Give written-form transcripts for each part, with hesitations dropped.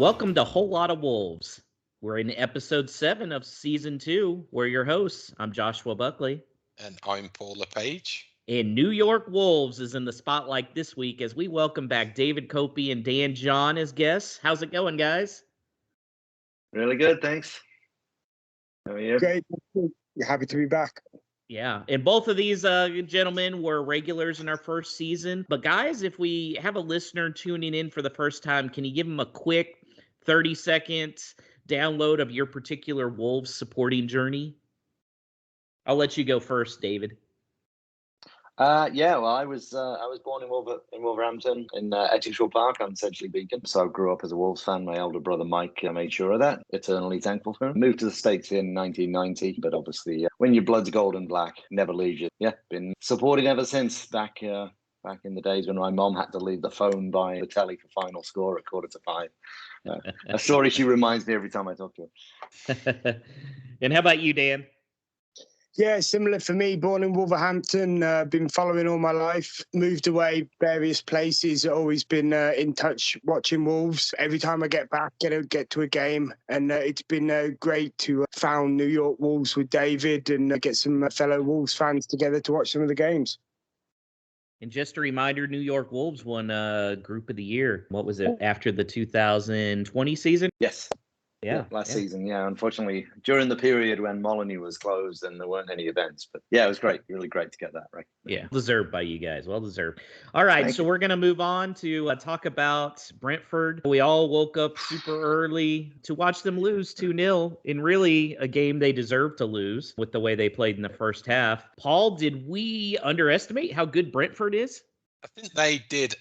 Welcome to Whole Lot of Wolves. We're in episode 7 of season 2. We're your hosts. I'm Joshua Buckley. And I'm Paul LePage. And New York Wolves is in the spotlight this week as we welcome back David Copey and Dan John as guests. How's it going, guys? Really good, thanks. How are you? Great. You're happy to be back. Yeah, and both of these gentlemen were regulars in our first season. But guys, if we have a listener tuning in for the first time, can you give them a quick 30-second download of your particular Wolves supporting journey? I'll let you go first, David. Well, I was born in Wolverhampton in Ettingshaw Park. I'm essentially Beacon, so I grew up as a Wolves fan. My elder brother Mike made sure of that. Eternally thankful for him. Moved to the States in 1990, but obviously when your blood's gold and black, never leaves you. Yeah, been supporting ever since. Back in the days when my mom had to leave the phone by the telly for final score at 4:45. A story she reminds me every time I talk to her. And how about you, Dan? Yeah, similar for me. Born in Wolverhampton, been following all my life. Moved away various places. Always been in touch watching Wolves. Every time I get back, get to a game, and it's been great to found New York Wolves with David and get some fellow Wolves fans together to watch some of the games. And just a reminder, New York Wolves won Group of the Year. What was it, after the 2020 season? Yes. Yeah, last season. Yeah, unfortunately, during the period when Molyneux was closed and there weren't any events. But yeah, it was great. Really great to get that right. Yeah, deserved by you guys. Well deserved. All right, so we're going to move on to talk about Brentford. We all woke up super early to watch them lose 2-0 in really a game they deserved to lose with the way they played in the first half. Paul, did we underestimate how good Brentford is? I think they did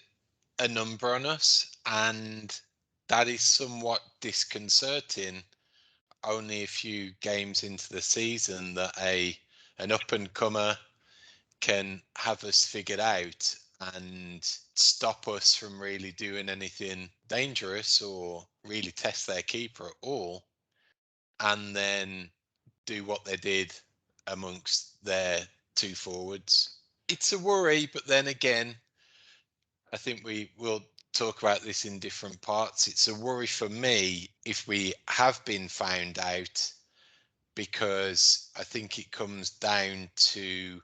a number on us, and that is somewhat disconcerting. Only a few games into the season that an up-and-comer can have us figured out and stop us from really doing anything dangerous or really test their keeper at all, and then do what they did amongst their two forwards. It's a worry, but then again, I think we will talk about this in different parts. It's a worry for me if we have been found out, because I think it comes down to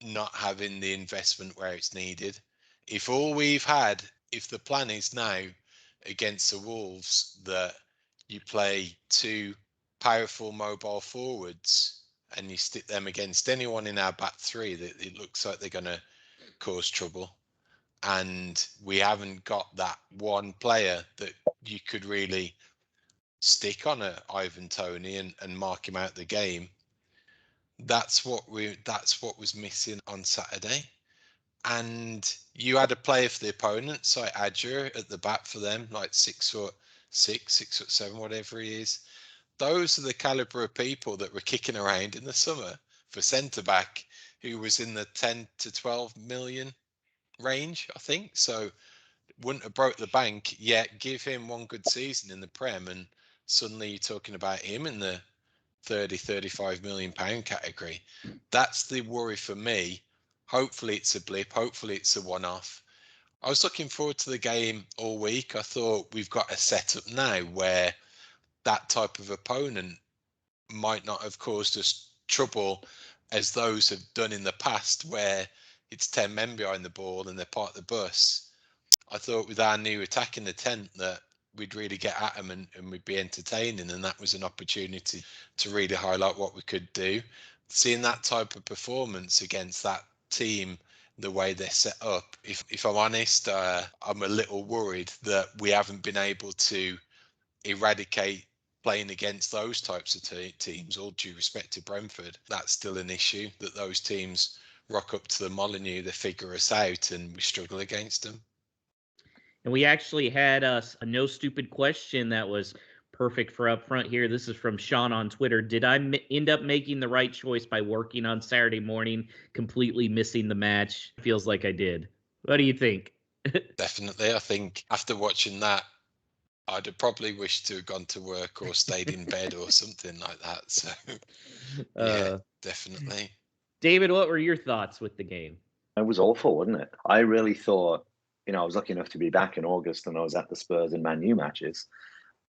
not having the investment where it's needed. If the plan is now against the Wolves that you play two powerful mobile forwards and you stick them against anyone in our back three, that it looks like they're going to cause trouble. And we haven't got that one player that you could really stick on a Ivan Toney and mark him out the game. That's what was missing on Saturday. And you had a player for the opponent, so Adger at the back for them, like 6'6", 6'7", whatever he is. Those are the caliber of people that were kicking around in the summer for centre back, who was in the 10 to 12 million range, I think. So wouldn't have broke the bank yet. Give him one good season in the Prem, and suddenly you're talking about him in the 30-35 million pound category. That's the worry for me. Hopefully it's a blip. Hopefully it's a one-off. I was looking forward to the game all week. I thought we've got a setup now where that type of opponent might not have caused us trouble as those have done in the past, where it's 10 men behind the ball and they're part of the bus. I thought with our new attack in the tent that we'd really get at them and we'd be entertaining, and that was an opportunity to really highlight what we could do. Seeing that type of performance against that team, the way they're set up, if I'm honest, I'm a little worried that we haven't been able to eradicate playing against those types of teams. All due respect to Brentford, that's still an issue, that those teams rock up to the Molyneux, they figure us out, and we struggle against them. And we actually had a no stupid question that was perfect for up front here. This is from Sean on Twitter. Did I end up making the right choice by working on Saturday morning, completely missing the match? Feels like I did. What do you think? Definitely. I think after watching that, I'd have probably wished to have gone to work or stayed in bed or something like that. So, yeah, definitely. David, what were your thoughts with the game? It was awful, wasn't it? I really thought I was lucky enough to be back in August, and I was at the Spurs and Man U matches.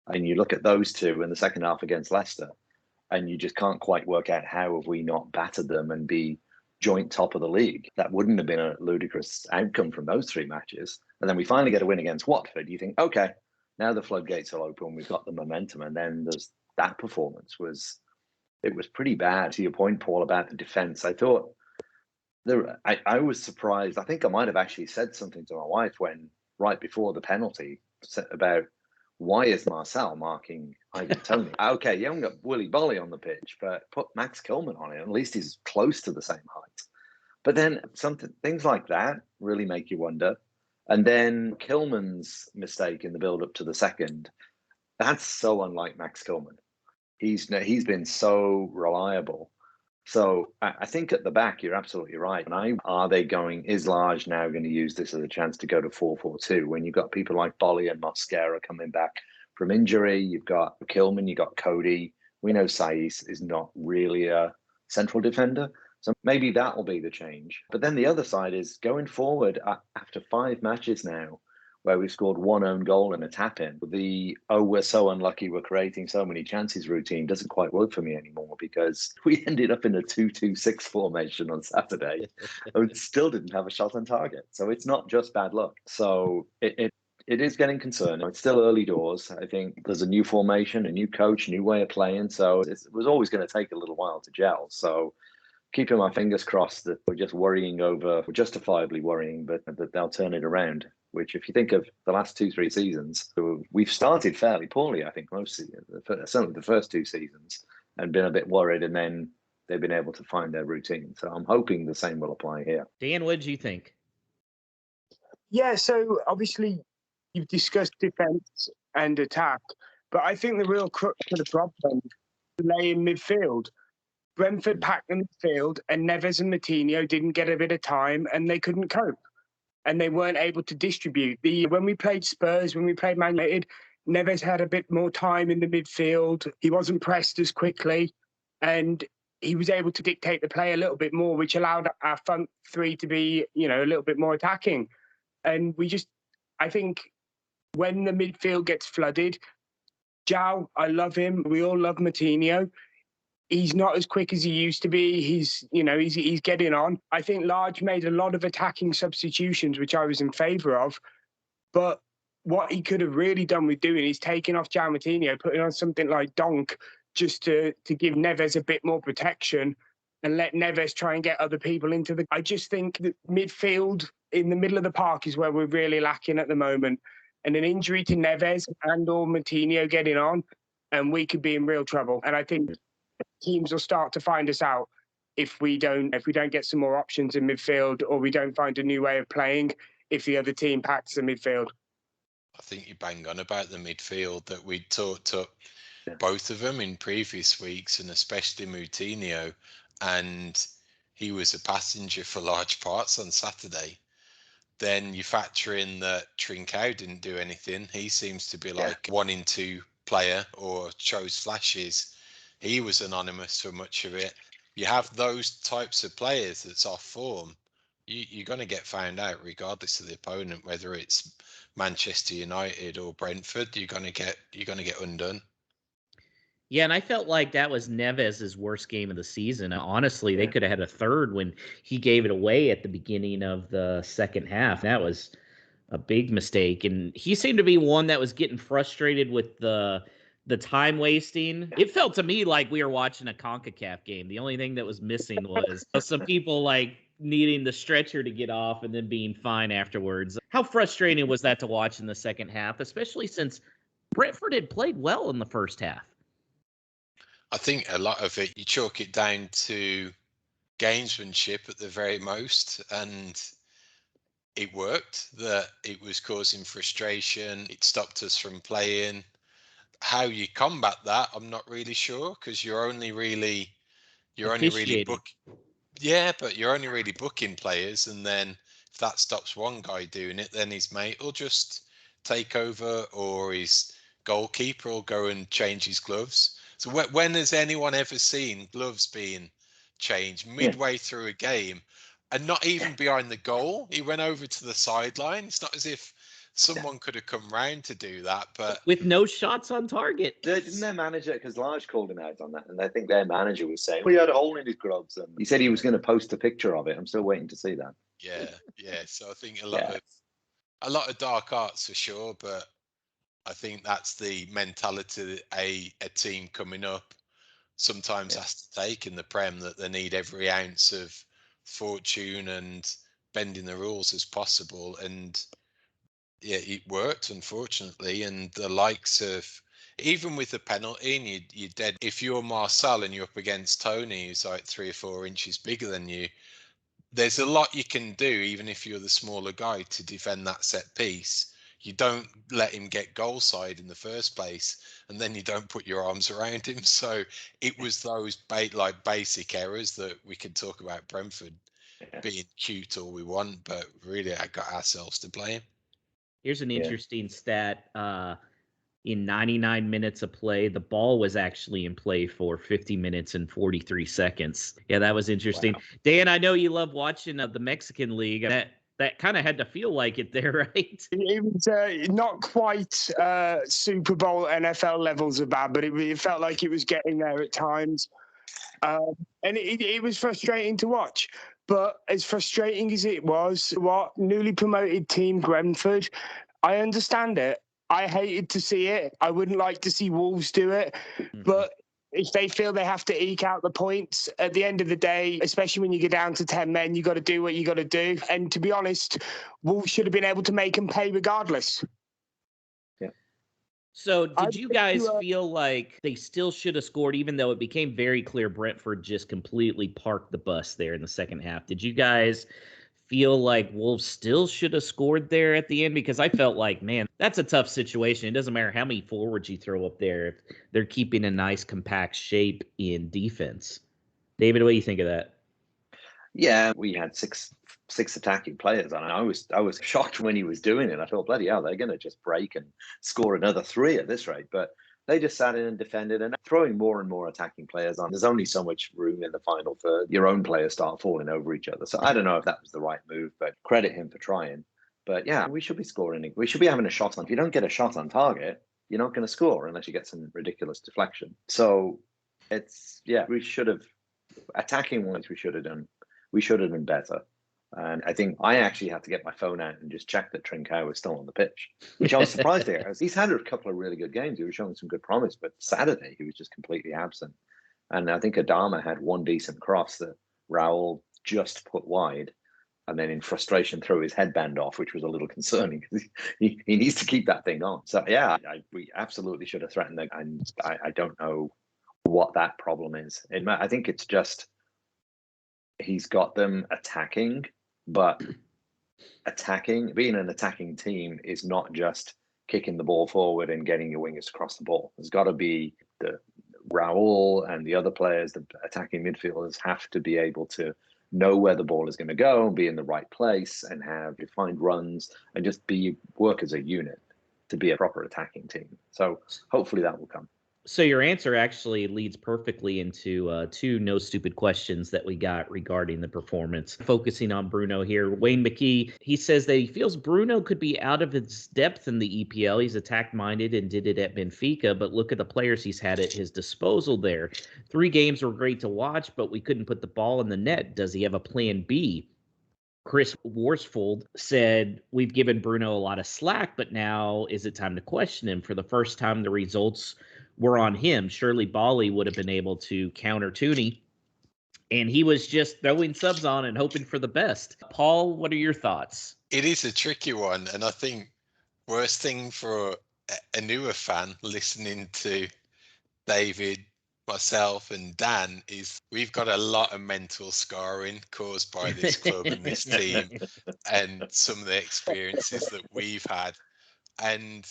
And you look at those two in the second half against Leicester, and you just can't quite work out how have we not battered them and be joint top of the league. That wouldn't have been a ludicrous outcome from those three matches. And then we finally get a win against Watford. You think, okay, now the floodgates will open. We've got the momentum. And then there's that performance was pretty bad. To your point, Paul, about the defence, I thought I was surprised. I think I might have actually said something to my wife when right before the penalty about why is Marcel marking Ivan Toney? Okay, you haven't got Willy Bolly on the pitch, but put Max Kilman on it. At least he's close to the same height. But then things like that really make you wonder. And then Kilman's mistake in the build-up to the second, that's so unlike Max Kilman. He's been so reliable. So I think at the back, you're absolutely right. And is Large now going to use this as a chance to go to 4-4-2 when you've got people like Bolly and Mosquera coming back from injury? You've got Kilman, you've got Cody. We know Saiss is not really a central defender. So maybe that will be the change. But then the other side is going forward after 5 matches now, where we've scored 1 own goal and a tap-in. We're so unlucky we're creating so many chances routine doesn't quite work for me anymore, because we ended up in a 2-2-6 formation on Saturday and still didn't have a shot on target. So it's not just bad luck. So it is getting concerning. It's still early doors. I think there's a new formation, a new coach, new way of playing. So it was always going to take a little while to gel. So keeping my fingers crossed that we're justifiably worrying, but that they'll turn it around. Which, if you think of the last 2-3 seasons, we've started fairly poorly, I think, certainly the first 2 seasons, and been a bit worried, and then they've been able to find their routine. So I'm hoping the same will apply here. Dan, what did you think? Yeah, so obviously you've discussed defence and attack, but I think the real crux of the problem lay in midfield. Brentford packed the midfield, and Neves and Moutinho didn't get a bit of time, and they couldn't cope. And they weren't able to distribute. When we played Spurs, when we played Man United, Neves had a bit more time in the midfield. He wasn't pressed as quickly, and he was able to dictate the play a little bit more, which allowed our front three to be, a little bit more attacking. And I think when the midfield gets flooded, João, I love him. We all love Moutinho. He's not as quick as he used to be. He's getting on. I think Large made a lot of attacking substitutions, which I was in favour of. But what he could have really done with doing is taking off João Moutinho, putting on something like Donk, just to give Neves a bit more protection and let Neves try and get other people into the... I just think that midfield in the middle of the park is where we're really lacking at the moment. And an injury to Neves and or Moutinho getting on, and we could be in real trouble. And I think teams will start to find us out if we don't get some more options in midfield, or we don't find a new way of playing if the other team packs the midfield. I think you bang on about the midfield, that we talked up both of them in previous weeks, and especially Moutinho, and he was a passenger for large parts on Saturday. Then you factor in that Trincao didn't do anything. He seems to be like 1-in-2 player, or shows flashes. He was anonymous for much of it. You have those types of players that's off form, you're going to get found out regardless of the opponent, whether it's Manchester United or Brentford. You're going to get undone. Yeah, and I felt like that was Neves' worst game of the season. Honestly, they could have had a third when he gave it away at the beginning of the second half. That was a big mistake, and he seemed to be one that was getting frustrated with the time wasting. It felt to me like we were watching a CONCACAF game. The only thing that was missing was some people like needing the stretcher to get off and then being fine afterwards. How frustrating was that to watch in the second half, especially since Brentford had played well in the first half? I think a lot of it, you chalk it down to gamesmanship at the very most, and it worked. That it was causing frustration. It stopped us from playing. How you combat that, I'm not really sure, because you're only really booking players, and then if that stops one guy doing it, then his mate will just take over, or his goalkeeper will go and change his gloves. So when has anyone ever seen gloves being changed midway through a game? and not even behind the goal. He went over to the sideline. It's not as if someone could have come round to do that, but with no shots on target. Didn't their manager, because Large called him out on that, and I think their manager was saying, well, he had a hole in his gloves, and he said he was going to post a picture of it. I'm still waiting to see that. Yeah. So I think a lot of dark arts for sure, but I think that's the mentality that a team coming up sometimes has to take in the Prem, that they need every ounce of fortune and bending the rules as possible. And yeah, it worked, unfortunately. And the likes of, even with the penalty, and you're dead. If you're Marcel and you're up against Tony, who's like 3 or 4 inches bigger than you, there's a lot you can do, even if you're the smaller guy, to defend that set piece. You don't let him get goal side in the first place, and then you don't put your arms around him. So it was those basic errors that we could talk about Brentford being cute all we want, but really I got ourselves to blame. Here's an interesting stat. In 99 minutes of play, the ball was actually in play for 50 minutes and 43 seconds. Yeah, that was interesting. Wow. Dan, I know you love watching the Mexican League. That kind of had to feel like it there, right? It was not quite Super Bowl NFL levels of bad, but it felt like it was getting there at times. And it was frustrating to watch. But as frustrating as it was, newly promoted team Brentford, I understand it. I hated to see it. I wouldn't like to see Wolves do it. Mm-hmm. But if they feel they have to eke out the points at the end of the day, especially when you get down to 10 men, you got to do what you got to do. And to be honest, Wolves should have been able to make them pay regardless. Yeah. So did you guys feel like they still should have scored, even though it became very clear Brentford just completely parked the bus there in the second half? Did you guys feel like Wolves still should have scored there at the end? Because I felt like, man, that's a tough situation. It doesn't matter how many forwards you throw up there if they're keeping a nice compact shape in defense. David, what do you think of that? Yeah, we had six attacking players, and I was shocked when he was doing it. I thought, bloody hell, they're going to just break and score another 3 at this rate. But they just sat in and defended, and throwing more and more attacking players on. There's only so much room in the final third. Your own players start falling over each other. So I don't know if that was the right move, but credit him for trying. But yeah, we should be scoring. We should be having a shot on. If you don't get a shot on target, you're not going to score unless you get some ridiculous deflection. So we should have, attacking wise, we should have done better. And I think I actually had to get my phone out and just check that Trincao was still on the pitch, which I was surprised at. He's had a couple of really good games. He was showing some good promise, but Saturday he was just completely absent. And I think Adama had one decent cross that Raul just put wide, and then in frustration threw his headband off, which was a little concerning because he needs to keep that thing on. So yeah, we absolutely should have threatened it, and I don't know what that problem is. I think it's just he's got them attacking, but being an attacking team is not just kicking the ball forward and getting your wingers across the ball. There's got to be the Raul and the other players, the attacking midfielders have to be able to know where the ball is going to go and be in the right place and have defined runs and just work as a unit to be a proper attacking team. So hopefully that will come. So your answer actually leads perfectly into 2 no stupid questions that we got regarding the performance. Focusing on Bruno here, Wayne McKee, he says that he feels Bruno could be out of his depth in the EPL. He's attack-minded and did it at Benfica, but look at the players he's had at his disposal there. 3 games were great to watch, but we couldn't put the ball in the net. Does he have a plan B? Chris Worsfold said, we've given Bruno a lot of slack, but now is it time to question him? For the first time, the results were on him. Surely Bali would have been able to counter Tooney, and he was just throwing subs on and hoping for the best. Paul, what are your thoughts? It is a tricky one, and I think worst thing for a newer fan listening to David, myself, and Dan is we've got a lot of mental scarring caused by this club and this team and some of the experiences that we've had. And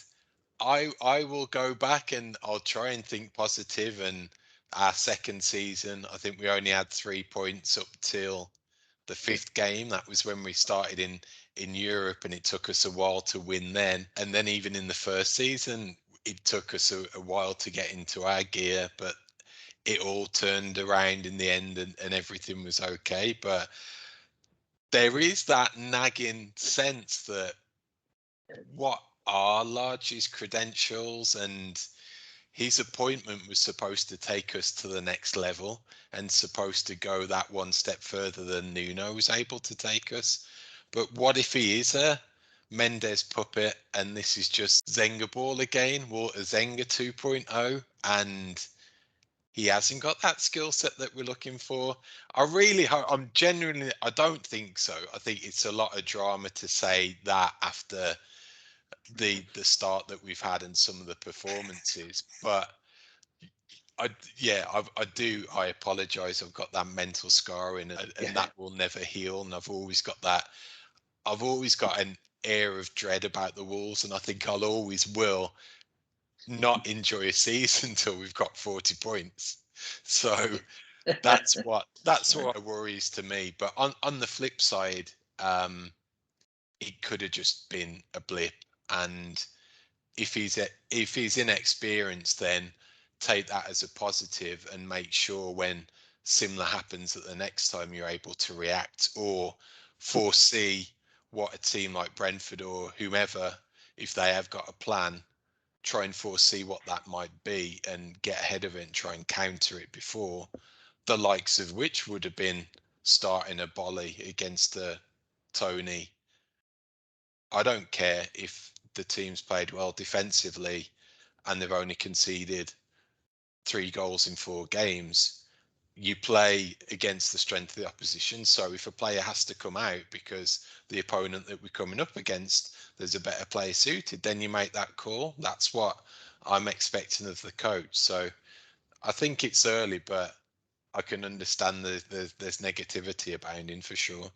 I will go back and I'll try and think positive. And our second season, I think we only had 3 points up till the 5th game. That was when we started in Europe, and it took us a while to win then. And then even in the first season, it took us a while to get into our gear, but it all turned around in the end, and everything was okay. But there is that nagging sense that what are Largy's credentials, and his appointment was supposed to take us to the next level and supposed to go that one step further than Nuno was able to take us. But what if he is a Mendes puppet and this is just Zenga ball again, Walter Zenga 2.0, and he hasn't got that skill set that we're looking for? I really hope. I don't think so. I think it's a lot of drama to say that after the start that we've had and some of the performances. But I apologize. I've got that mental scarring, and that will never heal. And I've always got an air of dread about the Wolves, and I think I'll always will not enjoy a season until we've got 40 points. So that's what worries to me. But on the flip side, it could have just been a blip, and if he's inexperienced, then take that as a positive and make sure when similar happens that the next time you're able to react or foresee what a team like Brentford or whomever, if they have got a plan, try and foresee what that might be and get ahead of it and try and counter it before, the likes of which would have been starting a volley against Tony. I don't care if the team's played well defensively and they've only conceded 3 goals in 4 games. You play against the strength of the opposition. So if a player has to come out because the opponent that we're coming up against, there's a better player suited, then you make that call. That's what I'm expecting of the coach. So I think it's early, but I can understand there's negativity abounding for sure.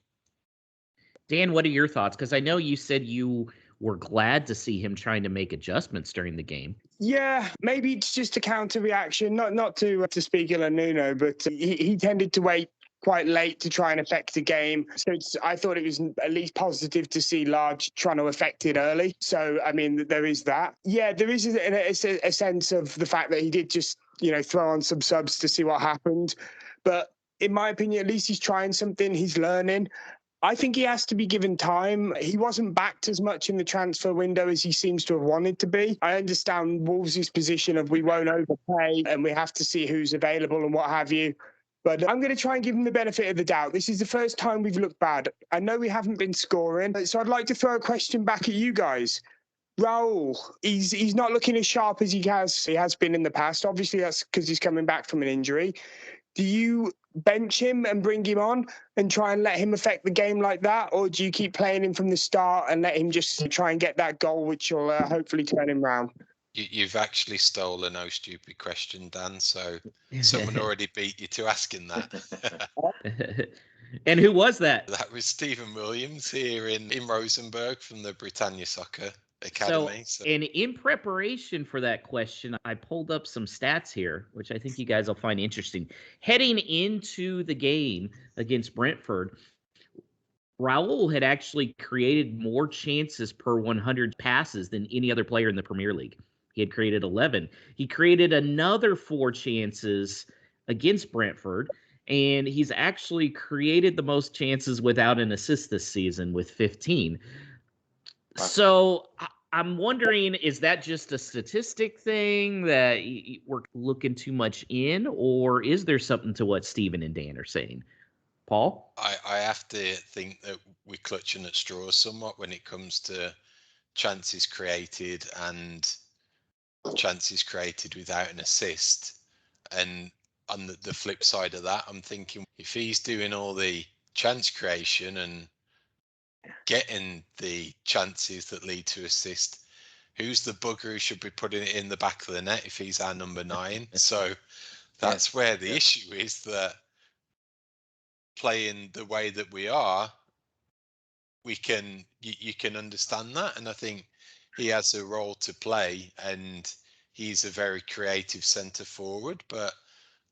Dan, what are your thoughts? Because I know you said you were glad to see him trying to make adjustments during the game. Yeah, maybe it's just a counter reaction, not to speak ill of Nuno, but he tended to wait quite late to try and affect the game. So I thought it was at least positive to see Large trying to affect it early. So, I mean, there is that. Yeah, there is a sense of the fact that he did just, throw on some subs to see what happened. But in my opinion, at least he's trying something, he's learning. I think he has to be given time. He wasn't backed as much in the transfer window as he seems to have wanted to be. I understand Wolves' position of we won't overpay and we have to see who's available and what have you. But I'm going to try and give him the benefit of the doubt. This is the first time we've looked bad. I know we haven't been scoring, so I'd like to throw a question back at you guys. Raul, he's not looking as sharp as he has been in the past. Obviously, that's because he's coming back from an injury. Do you bench him and bring him on and try and let him affect the game like that? Or do you keep playing him from the start and let him just try and get that goal, which will hopefully turn him round? You've actually stolen No Stupid Question, Dan. So someone already beat you to asking that. And who was that? That was Stephen Williams here in Rosenborg from the Britannia Soccer Academy. And in preparation for that question, I pulled up some stats here, which I think you guys will find interesting. Heading into the game against Brentford, Raul had actually created more chances per 100 passes than any other player in the Premier League. He had created 11. He created another 4 chances against Brentford, and he's actually created the most chances without an assist this season with 15. So I'm wondering, is that just a statistic thing that we're looking too much in, or is there something to what Steven and Dan are saying? Paul? I have to think that we're clutching at straws somewhat when it comes to chances created and chances created without an assist. And on the flip side of that, I'm thinking if he's doing all the chance creation and getting the chances that lead to assist, who's the bugger who should be putting it in the back of the net if he's our number 9? So that's where the issue is, that playing the way that we are, you can understand that. And I think he has a role to play and he's a very creative centre forward. But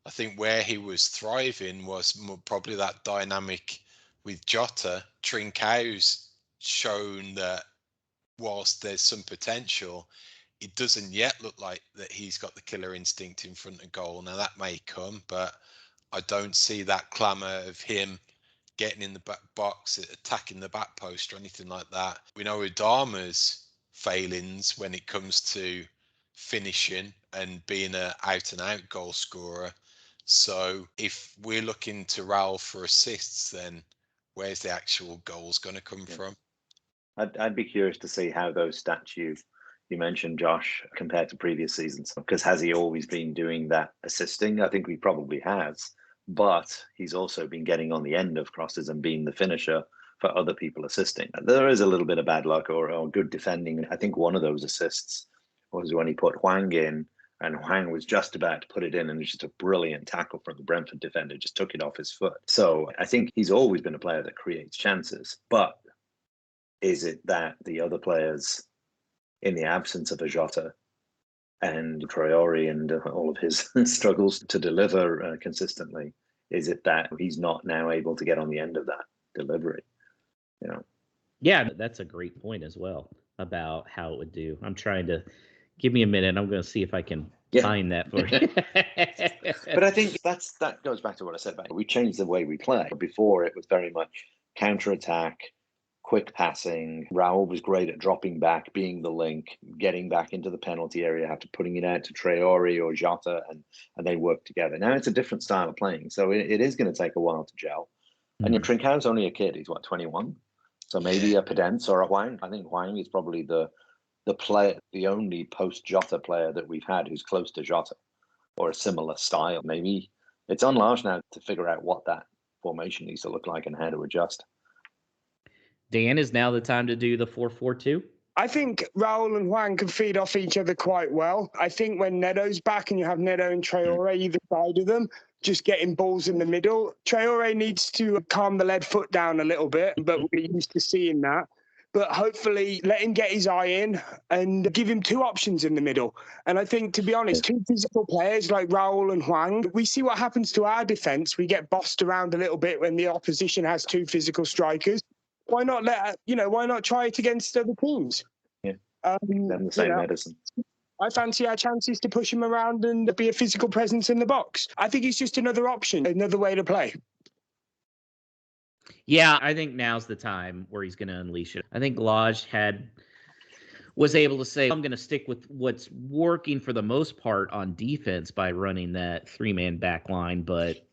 I think where he was thriving was probably that dynamic with Jota. Trincão's shown that whilst there's some potential, it doesn't yet look like that he's got the killer instinct in front of goal. Now that may come, but I don't see that clamour of him getting in the back box, attacking the back post or anything like that. We know Adama's failings when it comes to finishing and being an out-and-out goal scorer. So if we're looking to Raul for assists, then where's the actual goals going to come from? I'd be curious to see how those stats you mentioned, Josh, compared to previous seasons. Because has he always been doing that assisting? I think he probably has. But he's also been getting on the end of crosses and being the finisher for other people assisting. There is a little bit of bad luck or good defending. I think one of those assists was when he put Hwang in, and Hwang was just about to put it in, and it's just a brilliant tackle from the Brentford defender, just took it off his foot. So I think he's always been a player that creates chances. But is it that the other players, in the absence of a Jota and Traore and all of his struggles to deliver consistently, is it that he's not now able to get on the end of that delivery? You know? Yeah, that's a great point as well about how it would do. I'm trying to give me a minute. I'm going to see if I can find that for you. But I think that goes back to what I said about it. We changed the way we play. Before, it was very much counter-attack, quick passing. Raul was great at dropping back, being the link, getting back into the penalty area, after putting it out to Traore or Jota, and they work together. Now it's a different style of playing, so it is going to take a while to gel. And Trincão's only a kid. He's, 21? So maybe a Pedence or a Hwang. I think Hwang is probably the player, the only post-Jota player that we've had who's close to Jota or a similar style. Maybe it's on Lars now to figure out what that formation needs to look like and how to adjust. Dan, is now the time to do the 4-4-2? I think Raul and Hwang can feed off each other quite well. I think when Neto's back and you have Neto and Traore either side of them, just getting balls in the middle. Traore needs to calm the lead foot down a little bit, but we're used to seeing that. But hopefully let him get his eye in and give him two options in the middle. And I think, to be honest, two physical players like Raul and Hwang, we see what happens to our defence. We get bossed around a little bit when the opposition has two physical strikers. Why not why not try it against other teams? Yeah, them the same medicine. I fancy our chances to push him around and be a physical presence in the box. I think it's just another option, another way to play. Yeah, I think now's the time where he's going to unleash it. I think Lodge was able to say, I'm going to stick with what's working for the most part on defense by running that three-man back line, but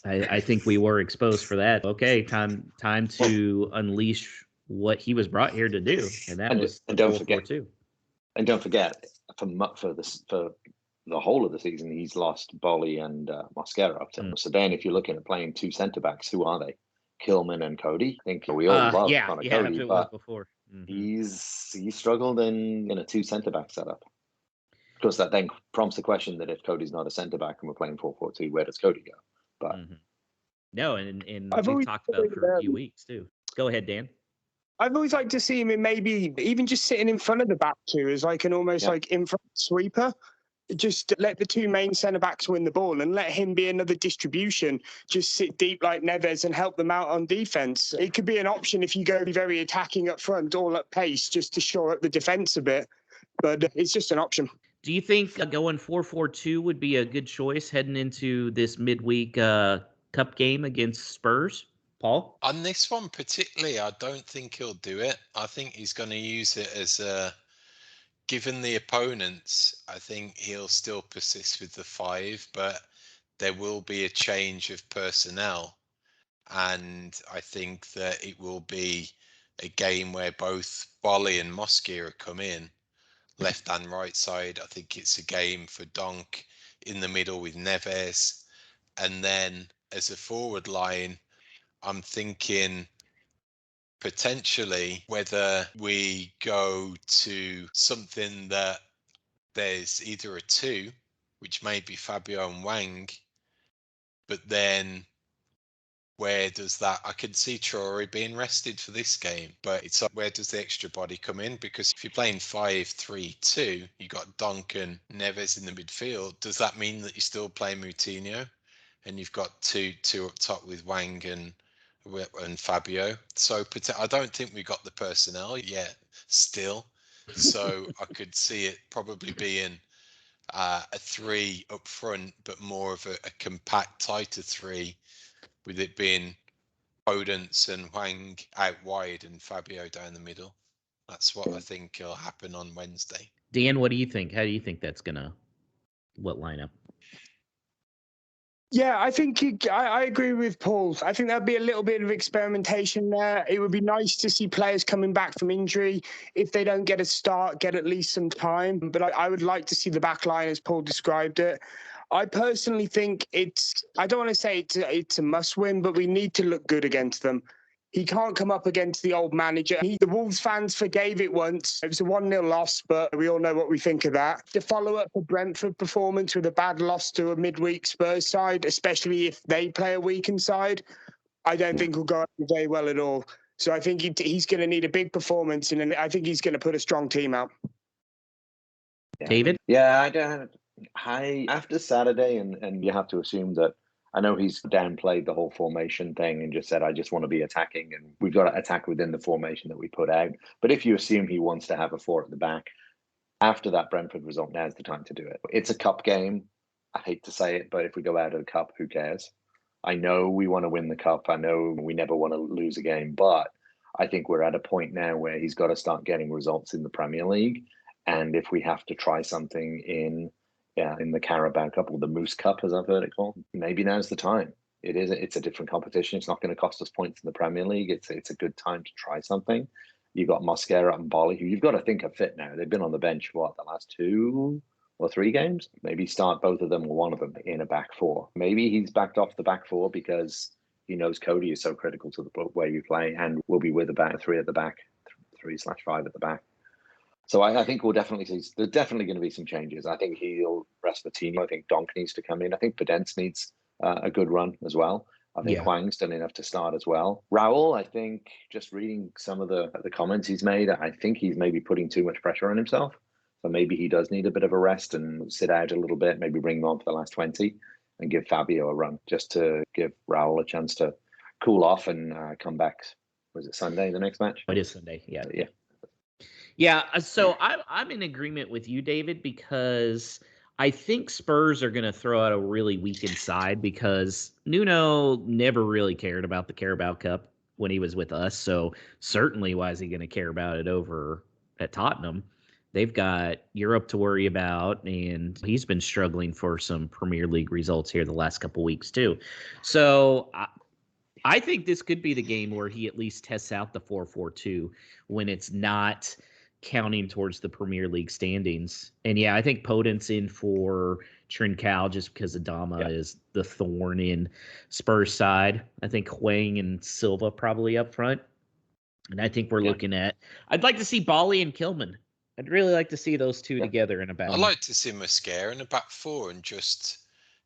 I think we were exposed for that. Okay, time to unleash what he was brought here to do, and that was 4-4-2. And don't forget, for the whole of the season, he's lost Bolly and Mosquera up to. So then, if you're looking at playing two centre backs, who are they? Kilman and Cody. I think we all love Connor Cody, but before. He's struggled in a two centre back setup. Of course, that then prompts the question that if Cody's not a centre back and we're playing 4-4-2, where does Cody go? But no, and we've talked about it for a few weeks too. Go ahead, Dan. I've always liked to see him in maybe even just sitting in front of the back two as like an almost like in front sweeper. Just let the two main centre-backs win the ball and let him be another distribution. Just sit deep like Neves and help them out on defence. It could be an option if you go very attacking up front, all at pace, just to shore up the defence a bit. But it's just an option. Do you think going 4-4-2 would be a good choice heading into this midweek cup game against Spurs? Paul? On this one particularly, I don't think he'll do it. I think he's going to use it as a... Given the opponents, I think he'll still persist with the 5, but there will be a change of personnel. And I think that it will be a game where both Bolly and Mosquera come in, left and right side. I think it's a game for Donk in the middle with Neves. And then as a forward line, I'm thinking potentially whether we go to something that there's either a 2, which may be Fabio and Hwang, but then where does that... I could see Traore being rested for this game, but it's like, where does the extra body come in? Because if you're playing 5-3-2, you got Duncan, Neves in the midfield. Does that mean that you're still playing Moutinho and you've got two up top with Hwang and Fabio? So I don't think we got the personnel yet still. So I could see it probably being a 3 up front, but more of a compact, tighter 3, with it being Podence and Hwang out wide and Fabio down the middle. That's what I think will happen on Wednesday. Dan, what do you think? How do you think that's what lineup? Yeah, I think I agree with Paul. I think there'd be a little bit of experimentation there. It would be nice to see players coming back from injury. If they don't get a start, get at least some time. But I would like to see the back line as Paul described it. I personally think I don't want to say it's a must-win, but we need to look good against them. He can't come up against the old manager. The Wolves fans forgave it once. It was a 1-0 loss, but we all know what we think of that. The follow-up for Brentford performance with a bad loss to a midweek Spurs side, especially if they play a weakened side, I don't think will go over very well at all. So I think he's going to need a big performance, and I think he's going to put a strong team out. David? Yeah, after Saturday, and you have to assume that I know he's downplayed the whole formation thing and just said, I just want to be attacking and we've got to attack within the formation that we put out. But if you assume he wants to have a 4 at the back, after that Brentford result, now's the time to do it. It's a cup game. I hate to say it, but if we go out of the cup, who cares? I know we want to win the cup. I know we never want to lose a game, but I think we're at a point now where he's got to start getting results in the Premier League. And if we have to try something in the Carabao Cup or the Moose Cup, as I've heard it called, maybe now's the time. It's a different competition. It's not going to cost us points in the Premier League. It's a good time to try something. You've got Mosquera and Bolly, who you've got to think are fit now. They've been on the bench, the last 2 or 3 games? Maybe start both of them or one of them in a back 4. Maybe he's backed off the back 4 because he knows Cody is so critical to the way you play and will be with about 3 at the back, 3/5 at the back. So I think we'll definitely see, there's definitely going to be some changes. I think he'll rest the team. I think Donk needs to come in. I think Podence needs a good run as well. I think Hwang's done enough to start as well. Raul, I think, just reading some of the comments he's made, I think he's maybe putting too much pressure on himself. So maybe he does need a bit of a rest and sit out a little bit, maybe bring him on for the last 20 and give Fabio a run just to give Raul a chance to cool off and come back. Was it Sunday, the next match? It is Sunday, yeah. Yeah, so I'm in agreement with you, David, because I think Spurs are going to throw out a really weakened side because Nuno never really cared about the Carabao Cup when he was with us. So certainly why is he going to care about it over at Tottenham? They've got Europe to worry about, and he's been struggling for some Premier League results here the last couple weeks too. So I think this could be the game where he at least tests out the 4-4-2 when it's not counting towards the Premier League standings. And I think Podence in for Trincao just because Adama is the thorn in Spurs side. I think Hwang and Silva probably up front. And I think we're looking at, I'd like to see Bolly and Kilman. I'd really like to see those two together in a back. I'd like to see Mosquera in a back 4 and just,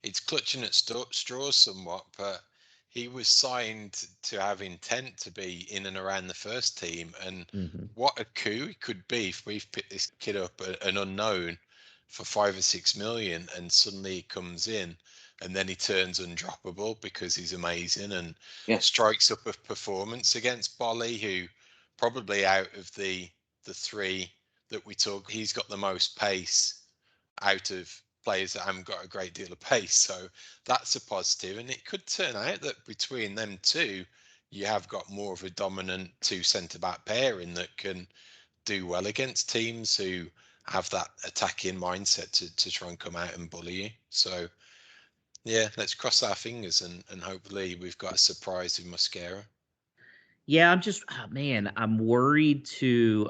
it's clutching at straws somewhat, but he was signed to have intent to be in and around the first team. And what a coup it could be if we've picked this kid up, an unknown, for 5 or 6 million, and suddenly he comes in and then he turns undroppable because he's amazing and strikes up a performance against Bolly, who probably out of the 3 that we took, he's got the most pace out of players that haven't got a great deal of pace. So that's a positive. And it could turn out that between them two, you have got more of a dominant 2 centre-back pairing that can do well against teams who have that attacking mindset to try and come out and bully you. So, let's cross our fingers and hopefully we've got a surprise with Mosquera. Yeah, I'm worried to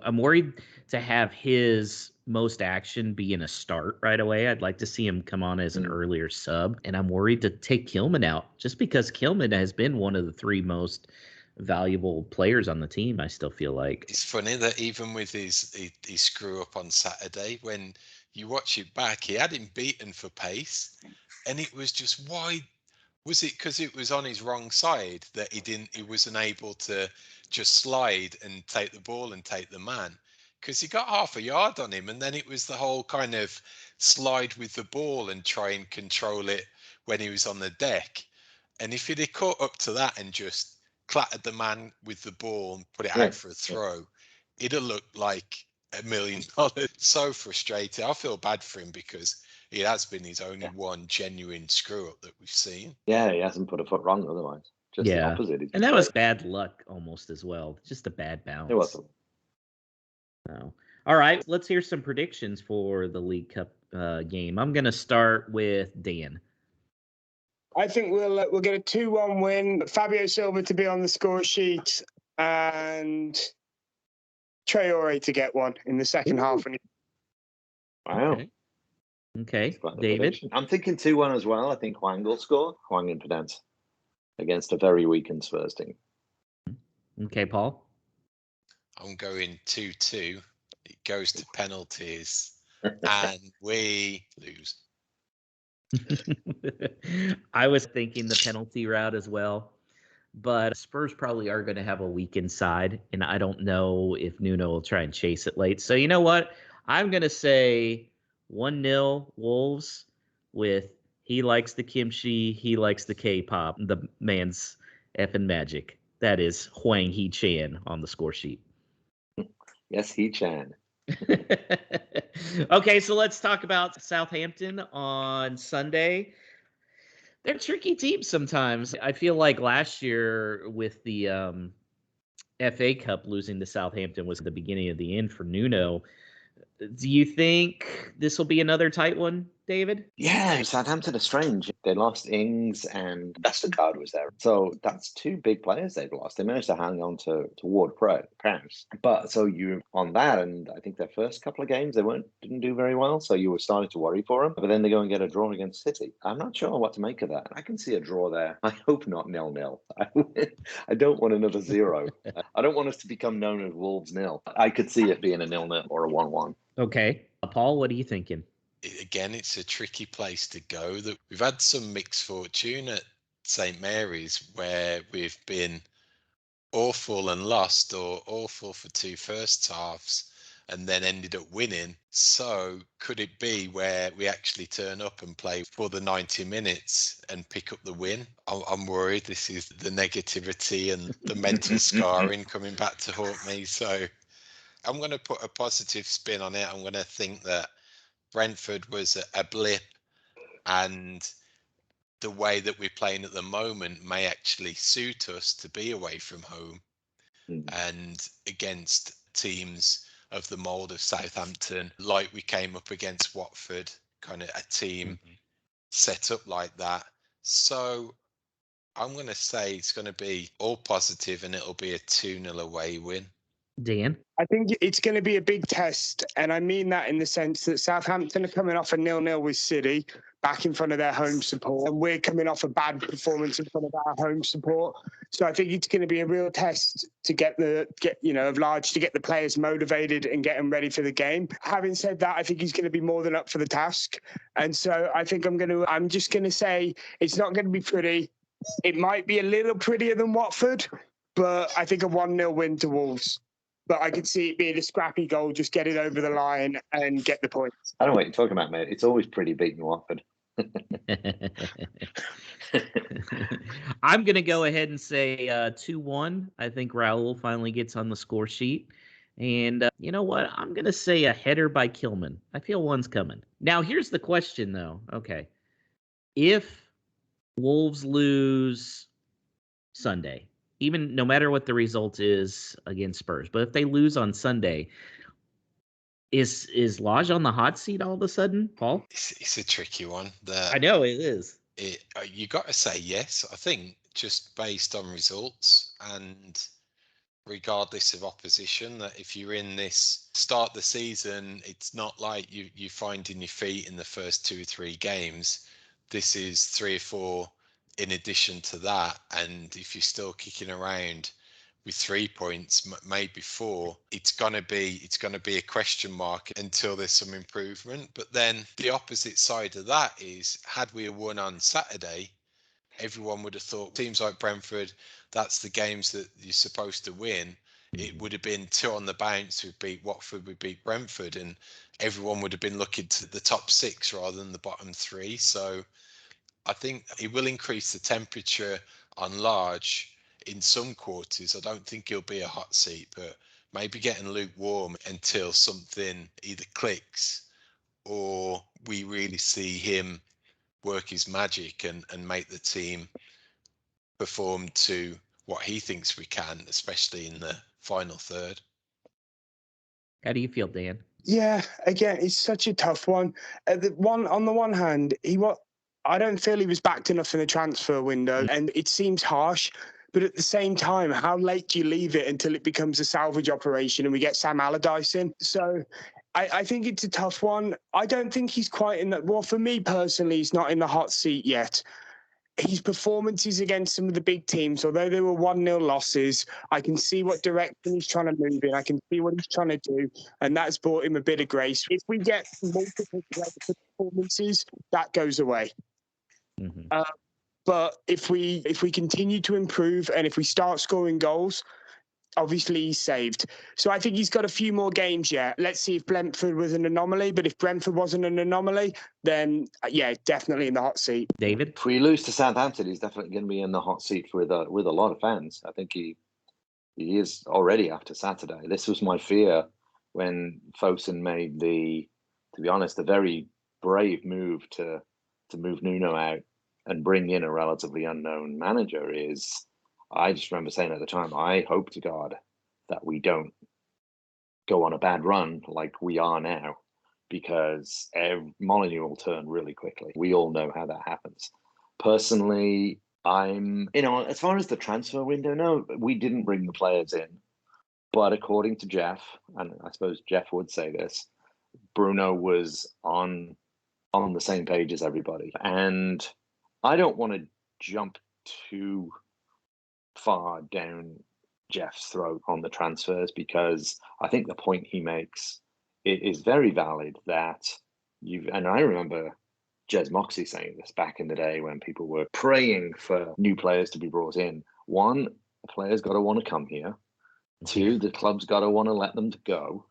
have his most action be in a start right away. I'd like to see him come on as an earlier sub, and I'm worried to take Kilman out just because Kilman has been one of the 3 most valuable players on the team. I still feel like it's funny that even with his screw up on Saturday, when you watch it back, he had him beaten for pace, and it was just why. Was it because it was on his wrong side that he wasn't able to just slide and take the ball and take the man? Because he got half a yard on him, and then it was the whole kind of slide with the ball and try and control it when he was on the deck. And if he'd have caught up to that and just clattered the man with the ball and put it out for a throw, it'd have looked like $1 million. So frustrated. I feel bad for him because it has been his only one genuine screw up that we've seen. Yeah, he hasn't put a foot wrong otherwise. Just the opposite. And that was bad luck almost as well. Just a bad bounce. It was. No. All right, let's hear some predictions for the League Cup game. I'm going to start with Dan. I think we'll get a 2-1 win. Fabio Silva to be on the score sheet and Traore to get one in the second half. Wow. Okay. David? I'm thinking 2-1 as well. I think Hwang will score. Hwang in Penance against a very weakened Spurs team. Okay, Paul? I'm going 2-2. It goes to penalties and we lose. I was thinking the penalty route as well, but Spurs probably are going to have a weakened side, and I don't know if Nuno will try and chase it late. So you know what? I'm going to say 1-0 Wolves with he likes the kimchi, he likes the K-pop, the man's effing magic. That is Hwang Hee-chan on the score sheet. Yes, Hee-chan. Okay, so let's talk about Southampton on Sunday. They're a tricky team sometimes. I feel like last year with the FA Cup losing to Southampton was the beginning of the end for Nuno. Do you think this will be another tight one, David? Yeah, Southampton are strange. They lost Ings and Vestergaard was there. So that's two big players they've lost. They managed to hang on to Ward-Prowse. But so you on that, and I think their first couple of games they didn't do very well. So you were starting to worry for them. But then they go and get a draw against City. I'm not sure what to make of that. I can see a draw there. I hope not 0-0. I don't want another 0. I don't want us to become known as Wolves 0. I could see it being a 0-0 or a 1-1. Okay. Paul, what are you thinking? Again, it's a tricky place to go. That we've had some mixed fortune at St. Mary's where we've been awful and lost, or awful for two first halves and then ended up winning. So could it be where we actually turn up and play for the 90 minutes and pick up the win? I'm worried this is the negativity and the mental scarring coming back to haunt me. So I'm going to put a positive spin on it. I'm going to think that Brentford was a blip, and the way that we're playing at the moment may actually suit us to be away from home and against teams of the mould of Southampton, like we came up against Watford, kind of a team set up like that. So I'm going to say it's going to be all positive and it'll be a 2-0 away win. Dan? I think it's going to be a big test, and I mean that in the sense that Southampton are coming off a 0-0 with City back in front of their home support, and we're coming off a bad performance in front of our home support. So I think it's going to be a real test to get the players motivated and get them ready for the game. Having said that, I think he's going to be more than up for the task, and so I think I'm just going to say it's not going to be pretty. It might be a little prettier than Watford, but I think a 1-0 win to Wolves. But I could see it being a scrappy goal, just get it over the line and get the points. I don't know what you're talking about, mate. It's always pretty beating Watford. I'm going to go ahead and say 2-1. I think Raul finally gets on the score sheet. And you know what? I'm going to say a header by Kilman. I feel one's coming. Now, here's the question, though. Okay. If Wolves lose Sunday, even no matter what the result is against Spurs, but if they lose on Sunday, is Lodge on the hot seat all of a sudden, Paul? It's a tricky one. I know it is. You got to say yes, I think, just based on results and regardless of opposition, that if you're in this start the season, it's not like you're finding your feet in the first 2 or 3 games. This is 3 or 4 in addition to that, and if you're still kicking around with 3 points, maybe 4, it's gonna be a question mark until there's some improvement. But then the opposite side of that is, had we won on Saturday, everyone would have thought teams like Brentford, that's the games that you're supposed to win. It would have been 2 on the bounce. We beat Watford, we beat Brentford, and everyone would have been looking to the top 6 rather than the bottom 3. So I think it will increase the temperature on Large in some quarters. I don't think he'll be a hot seat, but maybe getting lukewarm until something either clicks or we really see him work his magic and make the team performed to what he thinks we can, especially in the final third. How do you feel, Dan? Yeah, again, it's such a tough one. On the one hand, I don't feel he was backed enough in the transfer window, and it seems harsh. But at the same time, how late do you leave it until it becomes a salvage operation and we get Sam Allardyce in? So I think it's a tough one. I don't think he's quite in that. Well, for me personally, he's not in the hot seat yet. His performances against some of the big teams, although they were 1-0 losses, I can see what direction he's trying to move in. I can see what he's trying to do, and that's brought him a bit of grace. If we get multiple performances, that goes away. Mm-hmm. But if we continue to improve and if we start scoring goals, obviously he's saved. So I think he's got a few more games yet. Let's see if Brentford was an anomaly. But if Brentford wasn't an anomaly, then yeah, definitely in the hot seat. David? If we lose to Southampton, he's definitely going to be in the hot seat with a lot of fans. I think he is already after Saturday. This was my fear when Fosun made to be honest, a very brave move to move Nuno out and bring in a relatively unknown manager. I just remember saying at the time, I hope to God that we don't go on a bad run like we are now, because Molineux will turn really quickly. We all know how that happens. Personally, as far as the transfer window, no, we didn't bring the players in. But according to Jeff, and I suppose Jeff would say this, Bruno was on the same page as everybody. And I don't want to jump too far down Jeff's throat on the transfers, because I think the point he makes is very valid, that and I remember Jez Moxey saying this back in the day when people were praying for new players to be brought in. One, the players got to want to come here. Two, the club's got to want to let them go.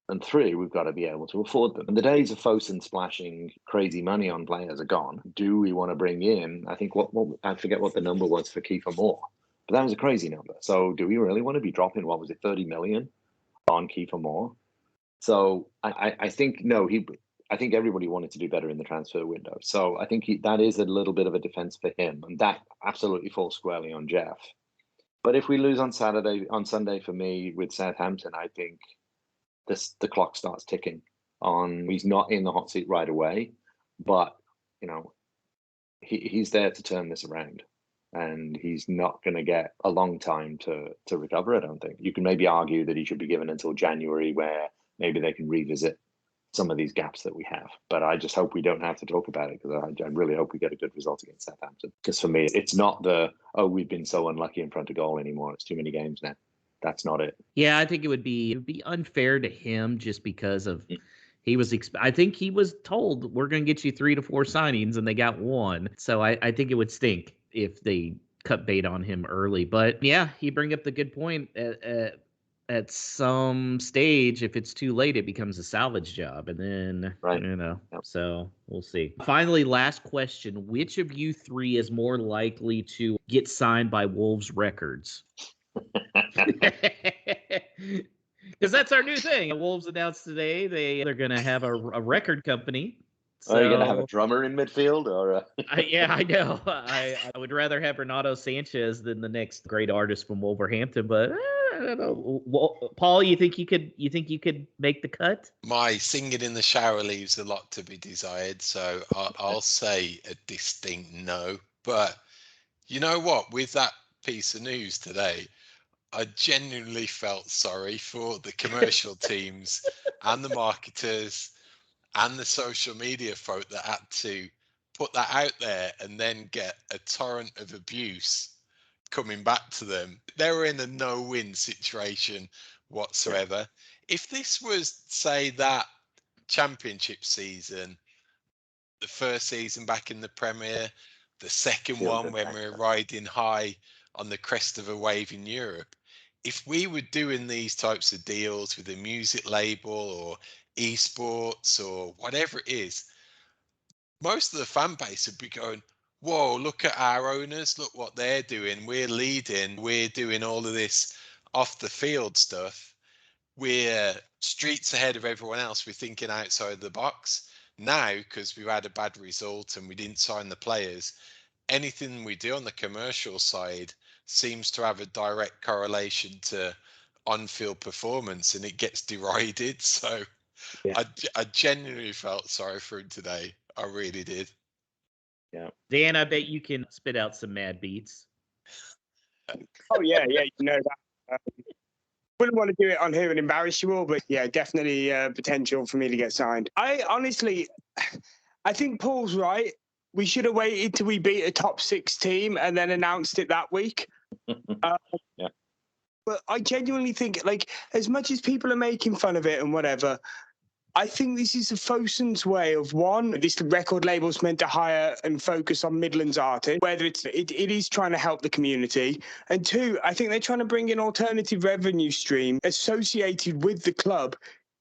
And three, we've got to be able to afford them. And the days of Fosun splashing crazy money on players are gone. Do we want to bring in, I think I forget what the number was for Kiefer Moore, but that was a crazy number. So do we really want to be dropping, 30 million on Kiefer Moore? So I think, no, I think everybody wanted to do better in the transfer window. So I think that is a little bit of a defense for him. And that absolutely falls squarely on Jeff. But if we lose on Sunday for me with Southampton, I think the clock starts ticking on. He's not in the hot seat right away, but he's there to turn this around, and he's not going to get a long time to recover. I don't think. You can maybe argue that he should be given until January, where maybe they can revisit some of these gaps that we have. But I just hope we don't have to talk about it, because I really hope we get a good result against Southampton. Because for me, it's not we've been so unlucky in front of goal anymore. It's too many games now. That's not it. Yeah, I think it would be unfair to him, just because of I think he was told, we're going to get you 3 to 4 signings, and they got 1. So I think it would stink if they cut bait on him early. But yeah, you bring up the good point. At some stage, if it's too late, it becomes a salvage job. And then, right. Yep. So we'll see. Finally, last question. Which of you three is more likely to get signed by Wolves Records? Because that's our new thing. Wolves announced today they're going to have a record company. So, are you going to have a drummer in midfield, or? Yeah, I know. I would rather have Renato Sanchez than the next great artist from Wolverhampton, but I don't know. Well, Paul, you think you could make the cut? My singing in the shower leaves a lot to be desired, so I'll say a distinct no. But you know what? With that piece of news today, I genuinely felt sorry for the commercial teams and the marketers and the social media folk that had to put that out there and then get a torrent of abuse coming back to them. They were in a no-win situation whatsoever. If this was, say, that championship season, the first season back in the Premier, the second one when we were riding high on the crest of a wave in Europe, if we were doing these types of deals with a music label or esports or whatever it is, most of the fan base would be going, whoa, look at our owners, look what they're doing, we're leading, we're doing all of this off the field stuff, we're streets ahead of everyone else, we're thinking outside the box. Now, because we've had a bad result and we didn't sign the players, anything we do on the commercial side seems to have a direct correlation to on-field performance, and it gets derided. So Yeah. I genuinely felt sorry for him today. I really did. Yeah. Dan, I bet you can spit out some mad beats. Oh yeah, you know that. Wouldn't want to do it on here and embarrass you all, but yeah, definitely potential for me to get signed. I think Paul's right. We should have waited till we beat a top 6 team and then announced it that week. Yeah. But I genuinely think, like, as much as people are making fun of it and whatever, I think this is a Fosun's way of, one, this record label's meant to hire and focus on Midlands artists, whether it is trying to help the community. And two, I think they're trying to bring an alternative revenue stream associated with the club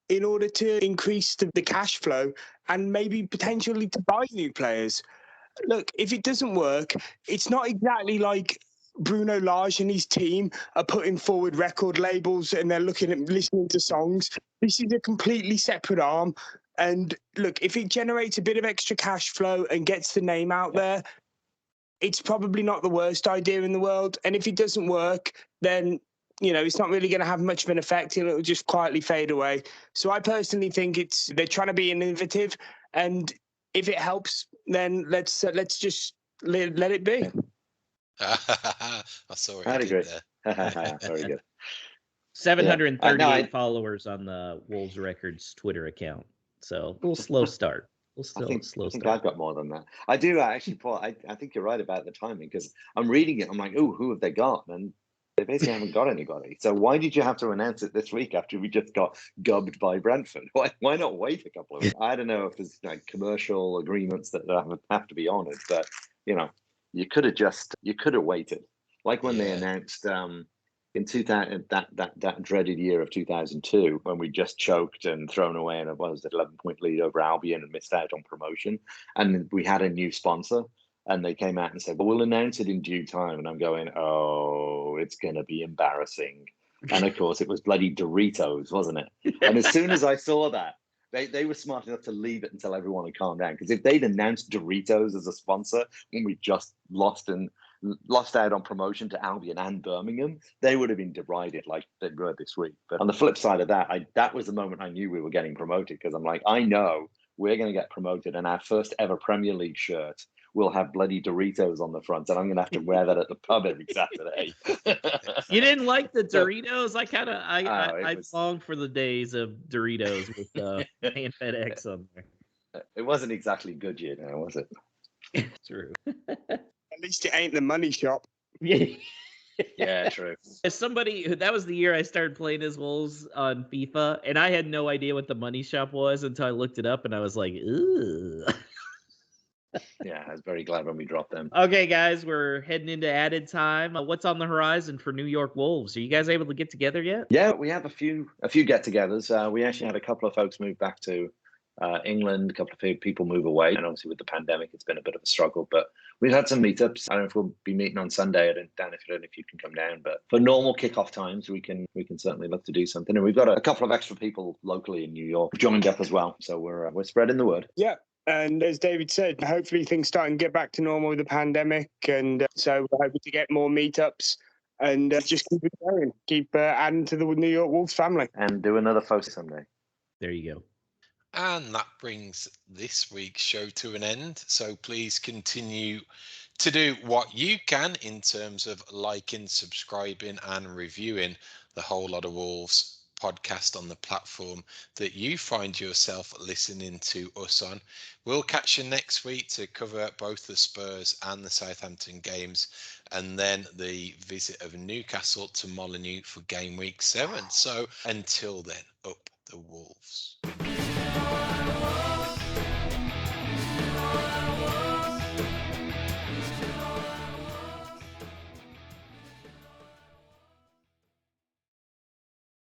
in order to increase the cash flow and maybe potentially to buy new players. Look, if it doesn't work, it's not exactly like Bruno Lage and his team are putting forward record labels and they're listening to songs. This is a completely separate arm. And look, if it generates a bit of extra cash flow and gets the name out there, it's probably not the worst idea in the world. And if it doesn't work, then, you know, it's not really going to have much of an effect and it'll just quietly fade away. So I personally think they're trying to be innovative, and if it helps, then let's just let it be. I saw what I'd you agree. did there. Very good. 738 followers on the Wolves Records Twitter account. So a little slow start. I think I've got more than that. I do actually, Paul. I think you're right about the timing, because I'm reading it. I'm like, oh, who have they got? And they basically haven't got anybody. So why did you have to announce it this week after we just got gubbed by Brentford? Why not wait a couple of weeks? I don't know if there's like commercial agreements that have to be honoured, but you know, you could have waited. Like when they announced in 2000, that dreaded year of 2002, when we just choked and thrown away in a 11-point lead over Albion and missed out on promotion, and we had a new sponsor, and they came out and said, well, we'll announce it in due time. And I'm going, oh, it's going to be embarrassing. And of course, it was bloody Doritos, wasn't it? And as soon as I saw that, they were smart enough to leave it until everyone had calmed down. Because if they'd announced Doritos as a sponsor when we just lost out on promotion to Albion and Birmingham, they would have been derided like they were this week. But on the flip side of that, that was the moment I knew we were getting promoted, because I'm like, I know we're going to get promoted, and our first ever Premier League shirt will have bloody Doritos on the front, and I'm going to have to wear that at the pub every Saturday. You didn't like the Doritos? I long for the days of Doritos with and FedEx on there. It wasn't exactly good, was it? True. At least it ain't the money shop. Yeah, true. As somebody that was the year I started playing as Wolves on FIFA, and I had no idea what the money shop was until I looked it up, and I was like, ooh. Yeah, I was very glad when we dropped them. Okay, guys, we're heading into added time. What's on the horizon for New York Wolves? Are you guys able to get together yet? Yeah, we have a few get-togethers. We actually had a couple of folks move back to England, a couple of people move away, and obviously with the pandemic, it's been a bit of a struggle. But we've had some meetups. I don't know if we'll be meeting on Sunday. I don't know if you can come down, but for normal kickoff times, we can certainly look to do something. And we've got a couple of extra people locally in New York joined up as well, so we're spreading the word. Yeah. And as David said, hopefully things starting to get back to normal with the pandemic. And so we're hoping to get more meetups and just keep it going, keep adding to the New York Wolves family. And do another Fosun someday. There you go. And that brings this week's show to an end. So please continue to do what you can in terms of liking, subscribing and reviewing the Whole Lot of Wolves podcast on the platform that you find yourself listening to us on. We'll catch you next week to cover both the Spurs and the Southampton games, and then the visit of Newcastle to Molineux for game week 7. So until then, up the Wolves.